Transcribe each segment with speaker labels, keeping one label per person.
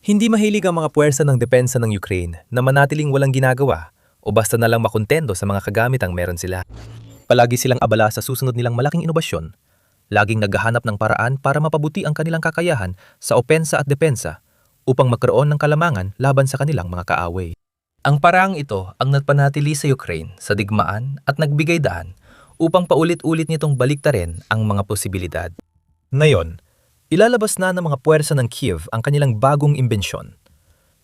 Speaker 1: Hindi mahilig ang mga puwersa ng depensa ng Ukraine na manatiling walang ginagawa o basta na lang makontento sa mga kagamitang meron sila. Palagi silang abala sa susunod nilang malaking inobasyon, laging naghahanap ng paraan para mapabuti ang kanilang kakayahan sa opensa at depensa upang magkaroon ng kalamangan laban sa kanilang mga kaaway. Ang paraang ito ang nagpanatili sa Ukraine sa digmaan at nagbigay daan upang paulit-ulit nitong baliktarin ang mga posibilidad. Ngayon, ilalabas na ng mga puwersa ng Kiev ang kanilang bagong imbensyon.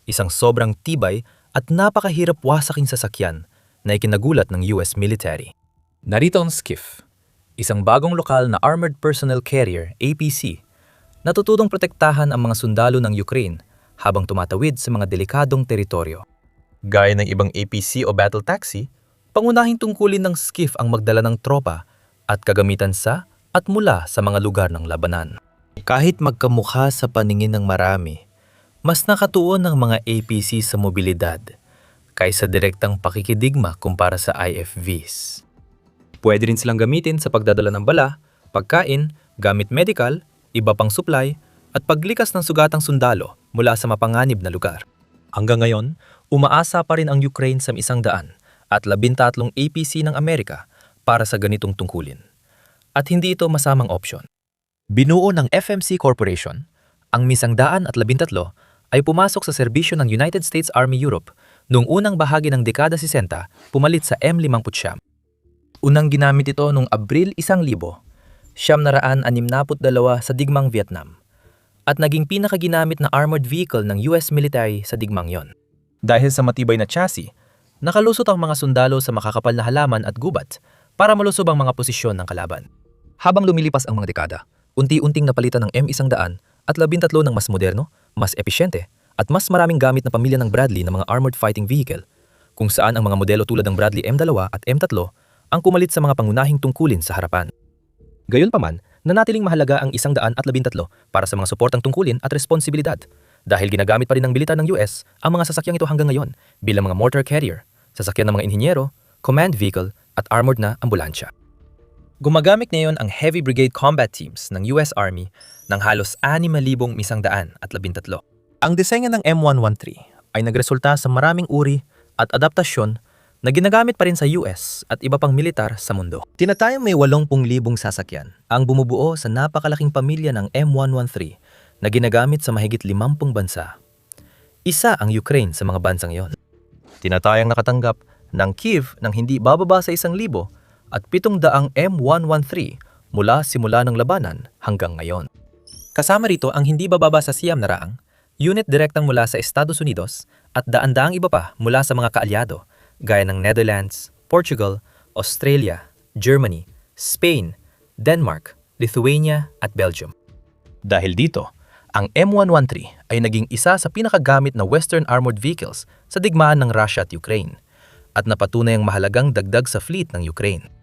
Speaker 1: Isang sobrang tibay at napakahirap wasaking sasakyan na ikinagulat ng US military. Narito ang Skiff, isang bagong lokal na Armored Personnel Carrier, APC, na tutulong protektahan ang mga sundalo ng Ukraine habang tumatawid sa mga delikadong teritoryo. Gaya ng ibang APC o battle taxi, pangunahing tungkulin ng Skiff ang magdala ng tropa at kagamitan sa at mula sa mga lugar ng labanan. Kahit magkamukha sa paningin ng marami, mas nakatuon ng mga APC sa mobilidad kaysa direktang pakikidigma kumpara sa IFVs. Pwede rin silang gamitin sa pagdadala ng bala, pagkain, gamit medical, iba pang supply, at paglikas ng sugatang sundalo mula sa mapanganib na lugar. Hanggang ngayon, umaasa pa rin ang Ukraine sa 113 APC ng Amerika para sa ganitong tungkulin. At hindi ito masamang opsyon. Binuo ng FMC Corporation, ang 113 ay pumasok sa serbisyo ng United States Army Europe noong unang bahagi ng dekada 60 pumalit sa M59. Unang ginamit ito noong Abril 1962 sa digmang Vietnam at naging pinakaginamit na armored vehicle ng US military sa digmang yon. Dahil sa matibay na chassis, nakalusot ang mga sundalo sa makakapal na halaman at gubat para malusob ang mga posisyon ng kalaban. Habang lumilipas ang mga dekada, unti-unting napalitan ng M100 at 13 ng mas moderno, mas episyente, at mas maraming gamit na pamilya ng Bradley na mga armored fighting vehicle, kung saan ang mga modelo tulad ng Bradley M2 at M3 ang kumalit sa mga pangunahing tungkulin sa harapan. Gayunpaman, nanatiling mahalaga ang 113 para sa mga suportang tungkulin at responsibilidad dahil ginagamit pa rin ng militar ng US ang mga sasakyang ito hanggang ngayon bilang mga mortar carrier, sasakyan ng mga inhinyero, command vehicle at armored na ambulansya. Gumagamit ngayon ang Heavy Brigade Combat Teams ng US Army ng halos 6,113. Ang disenyo ng M113 ay nagresulta sa maraming uri at adaptasyon na ginagamit pa rin sa US at iba pang militar sa mundo. Tinatayang may 80,000 sasakyan ang bumubuo sa napakalaking pamilya ng M113 na ginagamit sa mahigit 50 bansa. Isa ang Ukraine sa mga bansang iyon. Tinatayang nakatanggap ng Kiev ng hindi bababa sa 1,000 at 700 M113 mula simula ng labanan hanggang ngayon. Kasama rito ang hindi bababa sa 900 unit direktang mula sa Estados Unidos at daan-daang iba pa mula sa mga kaalyado gaya ng Netherlands, Portugal, Australia, Germany, Spain, Denmark, Lithuania at Belgium. Dahil dito, ang M113 ay naging isa sa pinakagamit na Western armored vehicles sa digmaan ng Russia at Ukraine at napatunay ang mahalagang dagdag sa fleet ng Ukraine.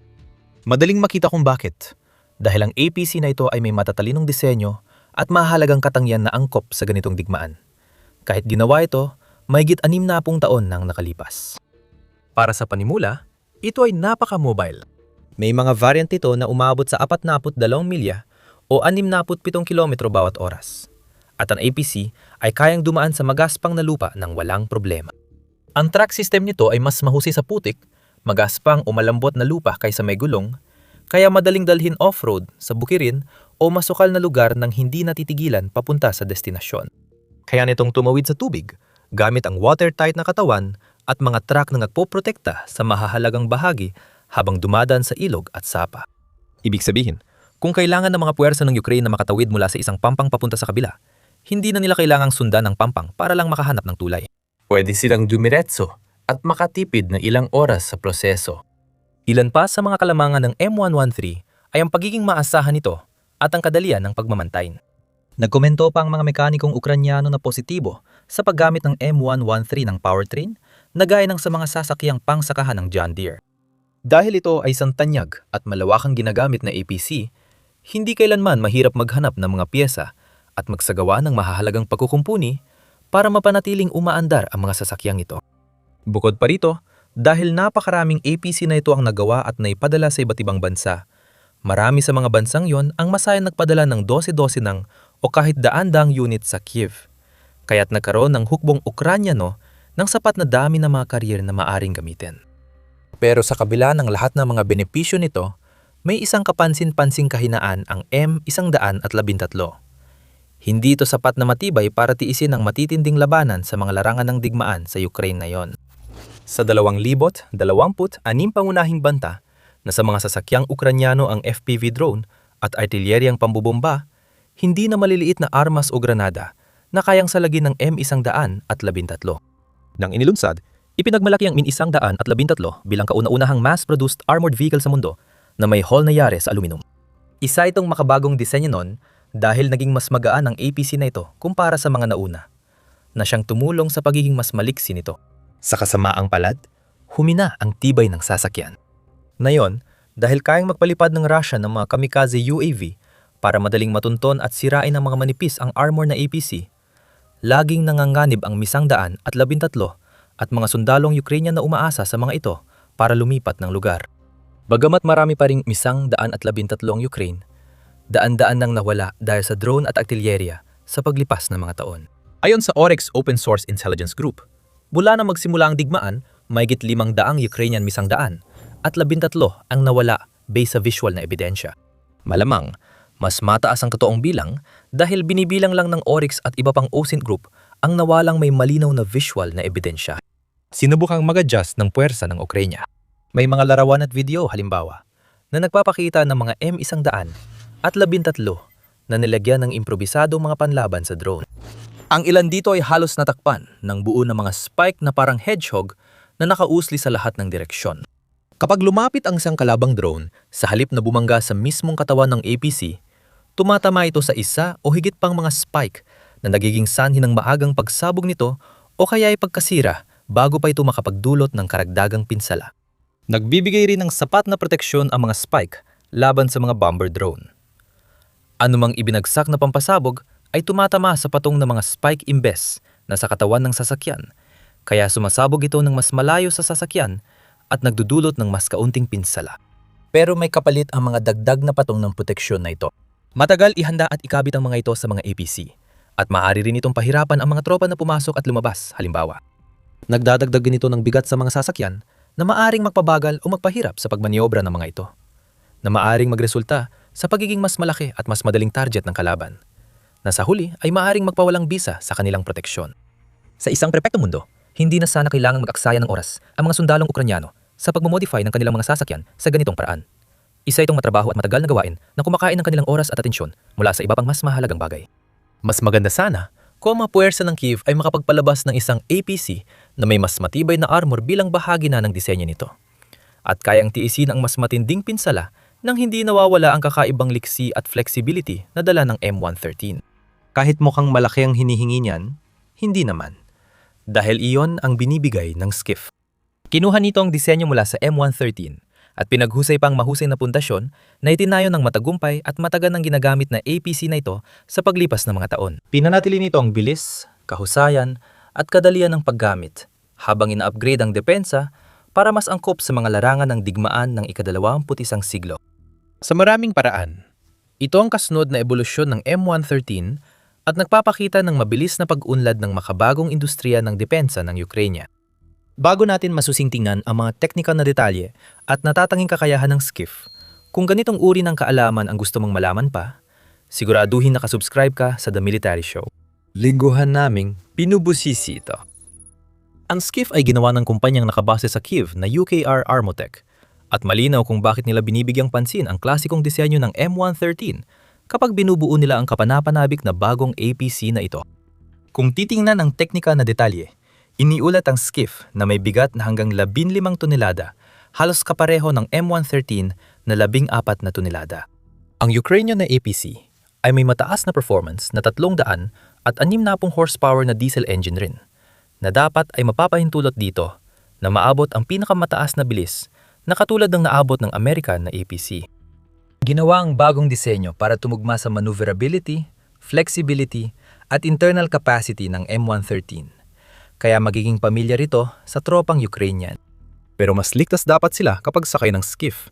Speaker 1: Madaling makita kung bakit, dahil ang APC na ito ay may matatalinong disenyo at mahalagang katangian na angkop sa ganitong digmaan. Kahit ginawa ito, mahigit 60 taon nang nakalipas. Para sa panimula, ito ay napaka-mobile. May mga variant ito na umabot sa 42 milya o 67 kilometro bawat oras. At ang APC ay kayang dumaan sa magaspang na lupa ng walang problema. Ang track system nito ay mas mahusay sa putik, magaspang o malambot na lupa kaysa may gulong, kaya madaling dalhin off-road sa bukirin o masukal na lugar nang hindi natitigilan papunta sa destinasyon. Kaya nitong tumawid sa tubig, gamit ang watertight na katawan at mga truck na nagpoprotekta sa mahahalagang bahagi habang dumadaan sa ilog at sapa. Ibig sabihin, kung kailangan ng mga puwersa ng Ukraine na makatawid mula sa isang pampang papunta sa kabila, hindi na nila kailangang sundan ng pampang para lang makahanap ng tulay. Pwede silang dumiretso at makatipid ng ilang oras sa proseso. Ilan pa sa mga kalamangan ng M113 ay ang pagiging maasahan nito at ang kadalian ng pagmamantay. Nagkomento pa ang mga mekanikong Ukranyano na positibo sa paggamit ng M113 ng powertrain na gaya ng sa mga sasakyang pangsakahan ng John Deere. Dahil ito ay santanyag at malawakang ginagamit na APC, hindi kailanman mahirap maghanap ng mga pyesa at magsagawa ng mahahalagang pagkukumpuni para mapanatiling umaandar ang mga sasakyang ito. Bukod pa rito, dahil napakaraming APC na ito ang nagawa at naipadala sa iba't ibang bansa, marami sa mga bansang yon ang masayang nagpadala ng 12-12 ng o kahit daan-daang unit sa Kiev. kaya't nagkaroon ng hukbong Ukranyano ng sapat na dami ng mga karyer na maaring gamitin. Pero sa kabila ng lahat ng mga benepisyo nito, may isang kapansin-pansing kahinaan ang M113. Hindi ito sapat na matibay para tiisin ang matitinding labanan sa mga larangan ng digmaan sa Ukraine ngayon. Sa 2026 pangunahing banta na sa mga sasakyang Ukranyano ang FPV drone at artilyeryang pambubomba, hindi na maliliit na armas o granada na kayang salagin ng M113. Nang inilunsad, ipinagmalaki ang Min-113 bilang kauna-unahang mass-produced armored vehicle sa mundo na may hull na yare sa aluminum. Isa itong makabagong disenyo nun dahil naging mas magaan ang APC na ito kumpara sa mga nauna, na siyang tumulong sa pagiging mas maliksi nito. Sa kasamaang palad, humina ang tibay ng sasakyan. Ngayon, dahil kayang magpalipad ng Russia ng mga kamikaze UAV para madaling matunton at sirain ng mga manipis ang armor na APC, laging nanganganib ang Mi-113 at mga sundalong Ukrainian na umaasa sa mga ito para lumipat ng lugar. Bagamat marami pa ring Mi-113 Ukraine, daan-daan nang nawala dahil sa drone at artilyerya sa paglipas ng mga taon. Ayon sa Oryx Open Source Intelligence Group, mula na magsimula ang digmaan, mahigit 500 Ukrainian Mi-113 at 13 ang nawala base sa visual na ebidensya. Malamang, mas mataas ang totoong bilang dahil binibilang lang ng Oryx at iba pang OSINT group ang nawalang may malinaw na visual na ebidensya. Sinubukang mag-adjust ng puwersa ng Ukraine. May mga larawan at video halimbawa na nagpapakita ng mga M100 at 13 na nilagyan ng improbisado mga panlaban sa drone. Ang ilan dito ay halos natakpan ng buo ng mga spike na parang hedgehog na nakausli sa lahat ng direksyon. Kapag lumapit ang isang kalabang drone, sa halip na bumangga sa mismong katawan ng APC, tumatama ito sa isa o higit pang mga spike na nagiging sanhi ng maagang pagsabog nito o kaya ay pagkasira bago pa ito makapagdulot ng karagdagang pinsala. Nagbibigay rin ng sapat na proteksyon ang mga spike laban sa mga bomber drone. Anumang ibinagsak na pampasabog ay tumatama sa patong ng mga spike imbes na sa katawan ng sasakyan, kaya sumasabog ito ng mas malayo sa sasakyan at nagdudulot ng mas kaunting pinsala. Pero may kapalit ang mga dagdag na patong ng proteksyon na ito. Matagal ihanda at ikabit ang mga ito sa mga APC at maaari rin itong pahirapan ang mga tropa na pumasok at lumabas, halimbawa. Nagdadagdag din ito ng bigat sa mga sasakyan na maaring magpabagal o magpahirap sa pagmaniobra ng mga ito, na maaring magresulta sa pagiging mas malaki at mas madaling target ng kalaban, na sa huli ay maaring magpawalang bisa sa kanilang proteksyon. Sa isang perpektong mundo, hindi na sana kailangang mag-aksaya ng oras ang mga sundalong Ukranyano sa pagmamodify ng kanilang mga sasakyan sa ganitong paraan. Isa itong matrabaho at matagal na gawain na kumakain ng kanilang oras at atensyon mula sa iba pang mas mahalagang bagay. Mas maganda sana kung ang mga puwersa ng Kyiv ay makapagpalabas ng isang APC na may mas matibay na armor bilang bahagi na ng disenyo nito, at kayang tiisin ang mas matinding pinsala nang hindi nawawala ang kakaibang liksi at flexibility na dala ng M113. Kahit mukhang malaki ang hinihingi niyan, hindi naman, dahil iyon ang binibigay ng SCIF. Kinuha nito ang disenyo mula sa M113 at pinaghusay pang mahusay na pundasyon na itinayo ng matagumpay at matagal nang ginagamit na APC na ito sa paglipas ng mga taon. Pinanatili nito ang bilis, kahusayan at kadalian ng paggamit habang ina-upgrade ang depensa para mas angkop sa mga larangan ng digmaan ng ika-21 siglo. Sa maraming paraan, ito ang kasunod na ebolusyon ng M113 at nagpapakita ng mabilis na pag-unlad ng makabagong industriya ng depensa ng Ukraine. Bago natin masusing tingnan ang mga teknikal na detalye at natatanging kakayahan ng SCIF, kung ganitong uri ng kaalaman ang gusto mong malaman pa, siguraduhin nakasubscribe ka sa The Military Show. Lingguhan naming pinubusisi ito. Ang SCIF ay ginawa ng kumpanyang nakabase sa Kyiv na UKR Armotech, at malinaw kung bakit nila binibigyang pansin ang klasikong disenyo ng M113 kapag binubuo nila ang kapanapanabik na bagong APC na ito. Kung titingnan ang teknikal na detalye, iniulat ang SCIF na may bigat na hanggang 15 tonelada, halos kapareho ng M113 na 14 na tonelada. Ang Ukrainian na APC ay may mataas na performance na 300 at 60 horsepower na diesel engine rin, na dapat ay mapapahintulot dito na maabot ang pinakamataas na bilis na katulad ng naabot ng American na APC. Ginawa ang bagong disenyo para tumugma sa maneuverability, flexibility at internal capacity ng M113. Kaya magiging pamilyar ito sa tropang Ukrainian. Pero mas ligtas dapat sila kapag sakay ng SCIF,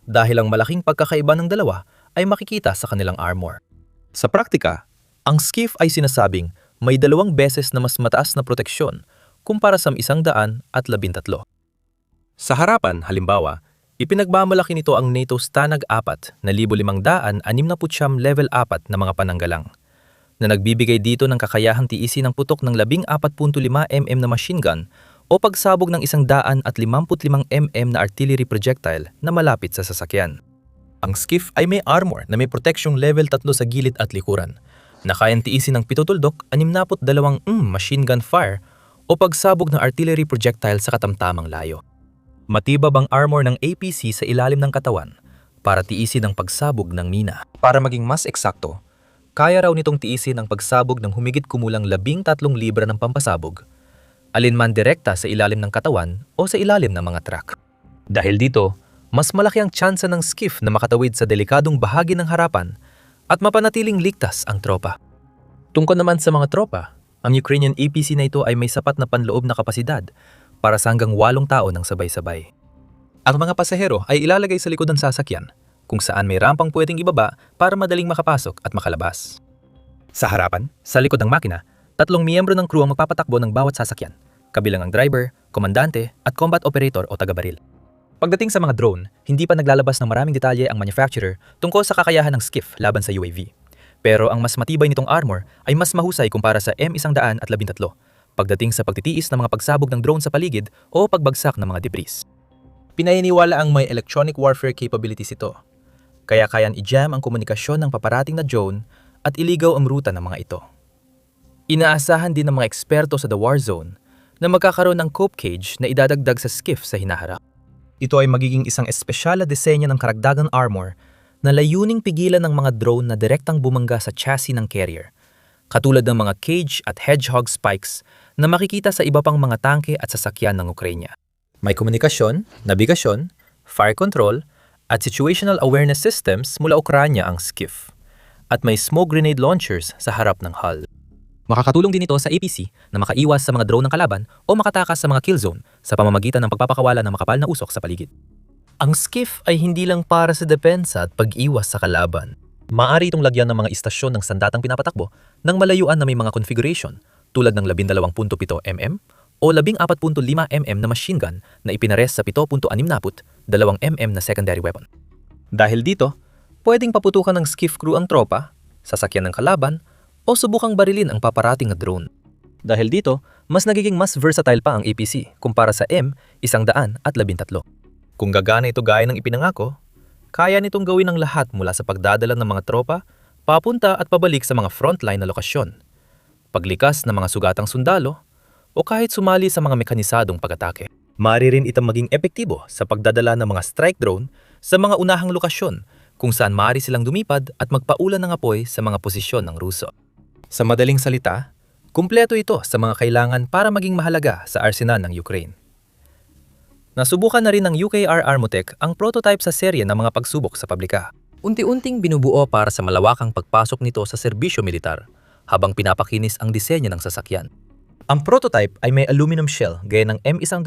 Speaker 1: dahil ang malaking pagkakaiba ng dalawa ay makikita sa kanilang armor. Sa praktika, ang SCIF ay sinasabing may 2 beses na mas mataas na proteksyon kumpara sa 113. Sa harapan, halimbawa, ipinagmamalaki nito ang NATO Stanag 4 na 5,569 level 4 na mga pananggalang, na nagbibigay dito ng kakayahang tiisin ng putok ng 14.5 mm na machine gun o pagsabog ng 155 mm na artillery projectile na malapit sa sasakyan. Ang Skiff ay may armor na may proteksyong level 3 sa gilid at likuran, na kayang tiisin ng 7 tuldok, 62 machine gun fire o pagsabog ng artillery projectile sa katamtamang layo. Matibab ang armor ng APC sa ilalim ng katawan para tiisin ang pagsabog ng mina. Para maging mas eksakto, kaya raw nitong tiisin ang pagsabog ng humigit kumulang 13 libra ng pampasabog, alinman direkta sa ilalim ng katawan o sa ilalim ng mga truck. Dahil dito, mas malaki ang tsansa ng Skiff na makatawid sa delikadong bahagi ng harapan at mapanatiling ligtas ang tropa. Tungkol naman sa mga tropa, ang Ukrainian APC na ito ay may sapat na panloob na kapasidad para sa hanggang 8 tao ng sabay-sabay. Ang mga pasahero ay ilalagay sa likod ng sasakyan, kung saan may rampang pwedeng ibaba para madaling makapasok at makalabas. Sa harapan, sa likod ng makina, 3 miyembro ng crew ang magpapatakbo ng bawat sasakyan, kabilang ang driver, komandante at combat operator o taga-baril. Pagdating sa mga drone, hindi pa naglalabas ng maraming detalye ang manufacturer tungkol sa kakayahan ng Skiff laban sa UAV. Pero ang mas matibay nitong armor ay mas mahusay kumpara sa M113 pagdating sa pagtitiis ng mga pagsabog ng drone sa paligid o pagbagsak ng mga debris. Pinaniniwala ang may electronic warfare capabilities ito, kaya kayang i-jam ang komunikasyon ng paparating na drone at iligaw ang ruta ng mga ito. Inaasahan din ng mga eksperto sa The War Zone na magkakaroon ng cope cage na idadagdag sa Skiff sa hinaharap. Ito ay magiging isang espesyal na disenyo ng karagdagang armor na layuning pigilan ng mga drone na direktang bumangga sa chassis ng carrier, katulad ng mga cage at hedgehog spikes na makikita sa iba pang mga tangke at sasakyan ng Ukraine. May komunikasyon, nabigasyon, fire control, at situational awareness systems mula Ukraine ang Skiff, at may smoke grenade launchers sa harap ng hull. Makakatulong din ito sa APC na makaiwas sa mga drone ng kalaban o makatakas sa mga kill zone sa pamamagitan ng pagpapakawala ng makapal na usok sa paligid. Ang Skiff ay hindi lang para sa depensa at pag-iwas sa kalaban. Maaari itong lagyan ng mga istasyon ng sandatang pinapatakbo ng malayuan na may mga configuration tulad ng 12.7 mm o 14.5 mm na machine gun na ipinares sa 7.62 mm na secondary weapon. Dahil dito, pwedeng paputukan ng Skiff crew ang tropa, sasakyan ng kalaban, o subukang barilin ang paparating na drone. Dahil dito, mas nagiging mas versatile pa ang APC kumpara sa M113. Kung gagana ito gaya ng ipinangako, kaya nitong gawin ang lahat mula sa pagdadala ng mga tropa, papunta at pabalik sa mga frontline na lokasyon, paglikas ng mga sugatang sundalo, o kahit sumali sa mga mekanisadong pag-atake. Maaari rin itong maging epektibo sa pagdadala ng mga strike drone sa mga unahang lokasyon kung saan maaari silang dumipad at magpaulan ng apoy sa mga posisyon ng Ruso. Sa madaling salita, kumpleto ito sa mga kailangan para maging mahalaga sa arsenal ng Ukraine. Nasubukan na rin ng UKR Armotech ang prototype sa serye ng mga pagsubok sa pabrika. Unti-unting binubuo para sa malawakang pagpasok nito sa serbisyo militar habang pinapakinis ang disenyo ng sasakyan. Ang prototype ay may aluminum shell gaya ng M113,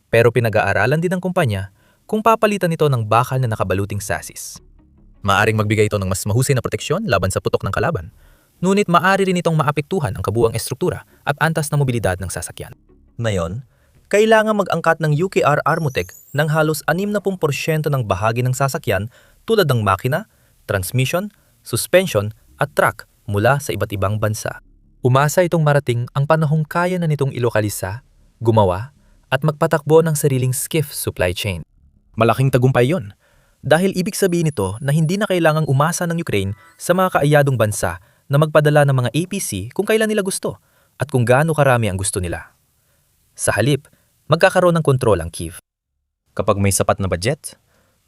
Speaker 1: pero pinag-aaralan din ng kumpanya kung papalitan ito ng bakal na nakabaluting chassis. Maaring magbigay ito ng mas mahusay na proteksyon laban sa putok ng kalaban, ngunit maaari rin itong maapektuhan ang kabuuang estruktura at antas na mobilidad ng sasakyan. Ngayon, kailangan mag-angkat ng UKR Armotech ng halos 60% ng bahagi ng sasakyan tulad ng makina, transmission, suspension at truck mula sa iba't ibang bansa. Umasa itong marating ang panahong kaya na nitong ilokalisa, gumawa, at magpatakbo ng sariling Skiff supply chain. Malaking tagumpay yon, dahil ibig sabihin nito na hindi na kailangang umasa ng Ukraine sa mga kaayadong bansa na magpadala ng mga APC kung kailan nila gusto at kung gaano karami ang gusto nila. Sa halip, magkakaroon ng kontrol ang Kyiv. Kapag may sapat na budget,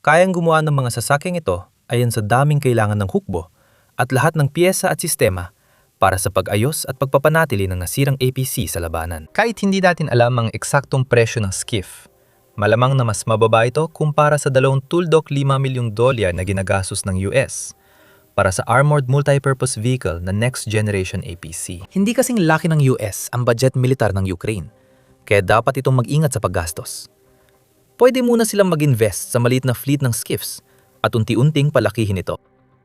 Speaker 1: kayang gumawa ng mga sasakyang ito ayon sa daming kailangan ng hukbo at lahat ng piyesa at sistema para sa pag-ayos at pagpapanatili ng nasirang APC sa labanan. Kahit hindi natin alam ang eksaktong presyo ng Skiff, malamang na mas mababa ito kumpara sa $2.5 milyong na ginagastos ng US para sa Armored Multipurpose Vehicle na Next Generation APC. Hindi kasing laki ng US ang budget militar ng Ukraine, kaya dapat itong mag-ingat sa paggastos. Pwede muna silang mag-invest sa maliit na fleet ng Skiffs at unti-unting palakihin ito.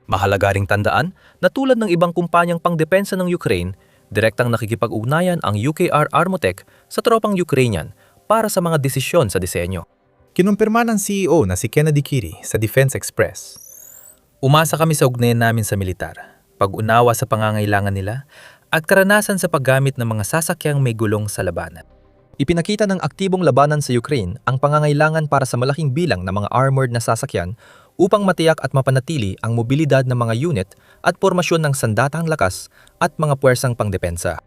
Speaker 1: Mahalaga ring tandaan na tulad ng ibang kumpanyang pangdepensa ng Ukraine, direktang nakikipag-ugnayan ang UKR Armotech sa tropang Ukrainian para sa mga desisyon sa disenyo. Kinumpirma ng CEO na si Kennedy Kiri sa Defense Express. Umasa kami sa ugnayan namin sa militar, pag-unawa sa pangangailangan nila, at karanasan sa paggamit ng mga sasakyang may gulong sa labanan. Ipinakita ng aktibong labanan sa Ukraine ang pangangailangan para sa malaking bilang ng mga armored na sasakyan upang matiyak at mapanatili ang mobilidad ng mga unit at pormasyon ng sandatang lakas at mga puwersang pangdepensa.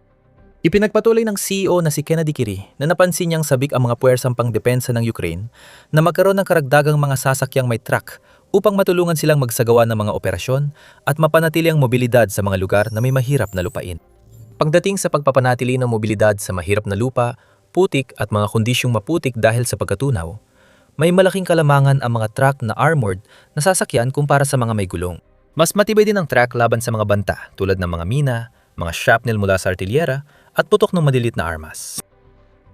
Speaker 1: Ipinagpatuloy ng CEO na si Kennedy Kiri na napansin niyang sabik ang mga puwersang pangdepensa ng Ukraine na magkaroon ng karagdagang mga sasakyang may truck upang matulungan silang magsagawa ng mga operasyon at mapanatili ang mobilidad sa mga lugar na may mahirap na lupain. Pagdating sa pagpapanatili ng mobilidad sa mahirap na lupa, putik at mga kondisyong maputik dahil sa pagkatunaw, may malaking kalamangan ang mga truck na armored na sasakyan kumpara sa mga may gulong. Mas matibay din ang truck laban sa mga banta tulad ng mga mina, mga shrapnel mula sa artilyera at putok ng madilit na armas.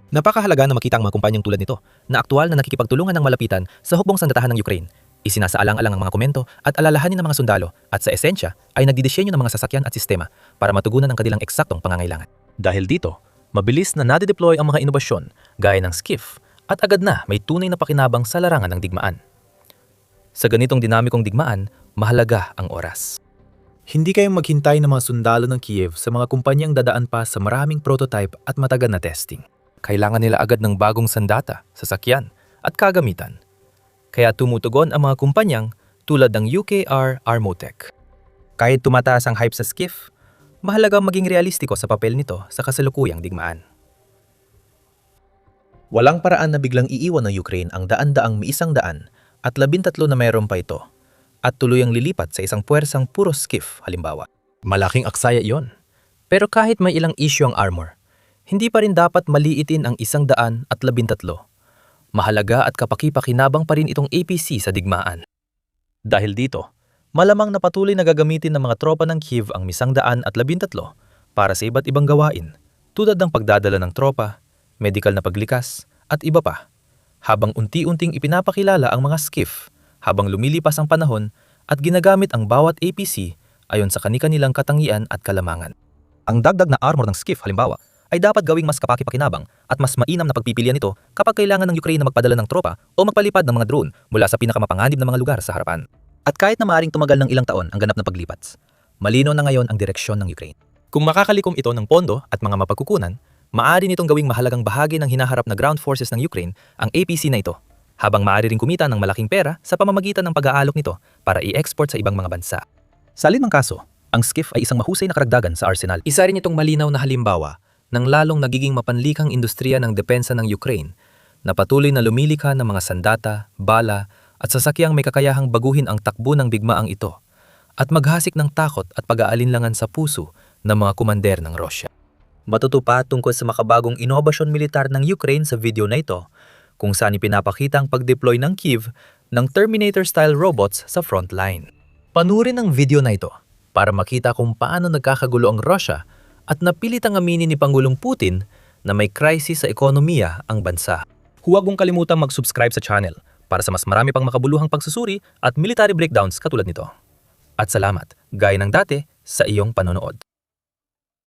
Speaker 1: Napakahalaga na makita ang mga kumpanyang tulad nito na aktual na nakikipagtulungan ng malapitan sa hukbong sandatahan ng Ukraine. Isinasaalang-alang ang mga komento at alalahanin ng mga sundalo at sa esensya ay nagdidisenyo ng mga sasakyan at sistema para matugunan ang kanilang eksaktong pangangailangan. Dahil dito, mabilis na nade-deploy ang mga inobasyon gaya ng SCIF at agad na may tunay na pakinabang sa larangan ng digmaan. Sa ganitong dinamikong digmaan, mahalaga ang oras. Hindi kayong maghintay ng mga sundalo ng Kiev sa mga kumpanyang dadaan pa sa maraming prototype at matagal na testing. Kailangan nila agad ng bagong sandata, sasakyan at kagamitan. Kaya tumutugon ang mga kumpanyang tulad ng UKR Armotech. Kahit tumataas ang hype sa SCIF, mahalagang maging realistiko sa papel nito sa kasalukuyang digmaan. Walang paraan na biglang iiwan ng Ukraine ang daan-daang may 100 at 13 na mayroon pa ito at tuluyang lilipat sa isang puwersang puro SCIF halimbawa. Malaking aksaya iyon. Pero kahit may ilang issue ang armor, hindi pa rin dapat maliitin ang 113. Mahalaga at kapaki-pakinabang pa rin itong APC sa digmaan. Dahil dito, malamang na patuloy na gagamitin ng mga tropa ng Kiev ang 113 para sa iba't ibang gawain tulad ng pagdadala ng tropa, medikal na paglikas, at iba pa, habang unti-unting ipinapakilala ang mga SCIF habang lumilipas ang panahon at ginagamit ang bawat APC ayon sa kani-kanilang katangian at kalamangan. Ang dagdag na armor ng SCIF halimbawa ay dapat gawing mas kapaki-pakinabang at mas mainam na pagpipilian nito kapag kailangan ng Ukraine na magpadala ng tropa o magpalipad ng mga drone mula sa pinakamapanganib na mga lugar sa harapan. At kahit na maaaring tumagal ng ilang taon ang ganap na paglipat, malinaw na ngayon ang direksyon ng Ukraine. Kung makakalikom ito ng pondo at mga mapagkukunan, maaari nitong gawing mahalagang bahagi ng hinaharap na ground forces ng Ukraine ang APC na ito, habang maaari ring kumita ng malaking pera sa pamamagitan ng pag-aalok nito para i-export sa ibang mga bansa. Sa alinmang kaso, ang SCIF ay isang mahusay na karagdagan sa arsenal. Isa rin itong malinaw na halimbawa ng lalong nagiging mapanlikang industriya ng depensa ng Ukraine na patuloy na lumilikha ng mga sandata, bala at sasakyang may kakayahang baguhin ang takbo ng digmaang ito at maghasik ng takot at pag-aalinlangan sa puso ng mga kumander ng Russia. Matutupa tungkol sa makabagong inobasyon militar ng Ukraine sa video na ito kung saan ipinapakita ang pag-deploy ng Kiev ng Terminator-style robots sa front line. Panurin ang video na ito para makita kung paano nagkakagulo ang Russia at napilit ang aminin ni Pangulong Putin na may crisis sa ekonomiya ang bansa. Huwag mong kalimutang mag-subscribe sa channel para sa mas marami pang makabuluhang pagsusuri at military breakdowns katulad nito. At salamat, gaya ng dati, sa iyong panonood.